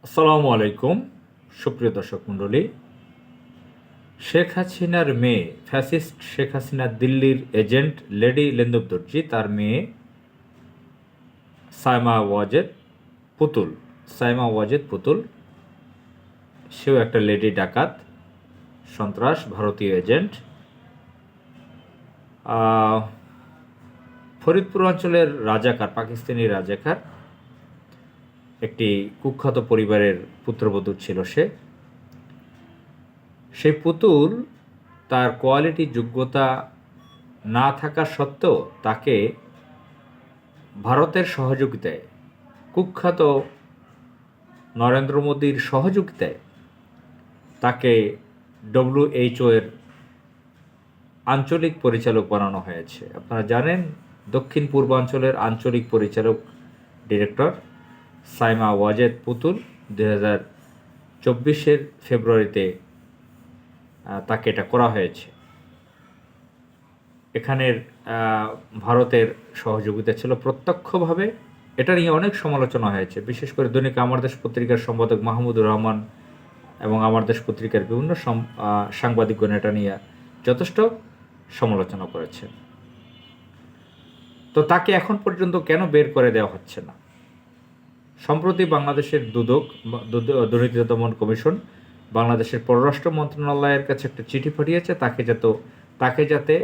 আসসালামু আলাইকুম সুপ্রিয় দর্শক মণ্ডলী। শেখ হাসিনার মেয়ে ফ্যাসিস্ট শেখ হাসিনা দিল্লির এজেন্ট লেডি লেন্দুব দর্জি, তার মেয়ে সাইমা ওয়াজেদ পুতুল, সেও একটা লেডি ডাকাত, সন্ত্রাস, ভারতীয় এজেন্ট। ফরিদপুর অঞ্চলের রাজাকার, পাকিস্তানি রাজাকার, একটি কুখ্যাত পরিবারের পুত্রবধূ ছিল সে। সেই পুতুল তার কোয়ালিটি যোগ্যতা না থাকা সত্ত্বেও তাকে ভারতের সহযোগিতায়, কুখ্যাত নরেন্দ্র মোদীর সহযোগিতায় তাকে WHO এর আঞ্চলিক পরিচালক বানানো হয়েছে। আপনারা জানেন, দক্ষিণ পূর্বাঞ্চলের আঞ্চলিক পরিচালক ডিরেক্টর সাইমা ওয়াজেদ পুতুল 2024 ফেব্রুয়ারিতে তাকে এটা করা হয়েছে। এখানের ভারতের সহযোগিতা ছিল প্রত্যক্ষভাবে। এটা নিয়ে অনেক সমালোচনা হয়েছে, বিশেষ করে দৈনিক আমার দেশ পত্রিকার সম্পাদক মাহমুদুর রহমান এবং আমার দেশ পত্রিকার বিভিন্ন সাংবাদিকগণ এটা নিয়ে যথেষ্ট সমালোচনা করেছেন। তো তাকে এখন পর্যন্ত কেন বের করে দেওয়া হচ্ছে না? সম্প্রতি বাংলাদেশের দুর্নীতি দমন কমিশন বাংলাদেশের পররাষ্ট্র মন্ত্রণালয়ের কাছে একটা চিঠি পাঠিয়েছে তাকে যাতে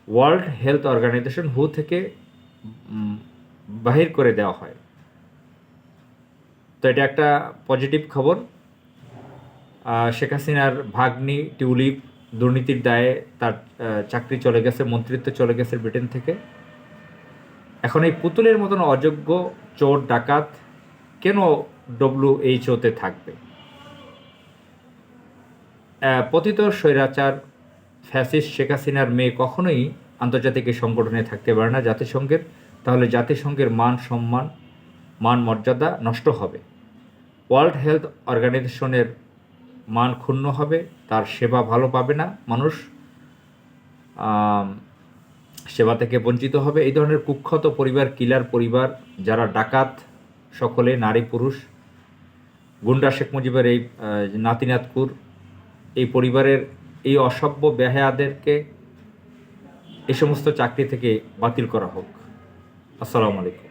ওয়ার্ল্ড হেলথ অর্গানাইজেশন WHO থেকে বাহির করে দেওয়া হয়। তো এটা একটা পজিটিভ খবর। শেখ হাসিনার ভাগ্নি টিউলিপ দুর্নীতির দায়ে তার চাকরি চলে গেছে, মন্ত্রিত্ব চলে গেছে ব্রিটেন থেকে। এখন এই পুতুলের মতন অযোগ্য চোর ডাকাত কেন WHO-তে থাকবে? পতিত স্বৈরাচার ফ্যাসিস্ট শেখ হাসিনার মেয়ে কখনোই আন্তর্জাতিক এই সংগঠনে থাকতে পারে না জাতিসংঘের। তাহলে জাতিসংঘের মান সম্মান, মান মর্যাদা নষ্ট হবে, ওয়ার্ল্ড হেলথ অর্গানাইজেশনের মান ক্ষুণ্ণ হবে, তার সেবা ভালো পাবে না, মানুষ সেবা থেকে বঞ্চিত হবে। এই ধরনের কুখ্যাত পরিবার, কিলার পরিবার, যারা ডাকাত, সকলে নারী পুরুষ, গুন্ডা শেখ মুজিবের এই নাতিনাতকুর, এই পরিবারের এই অসভ্য বেহায়াদেরকে এই সমস্ত চাকরি থেকে বাতিল করা হোক। আসসালামু আলাইকুম।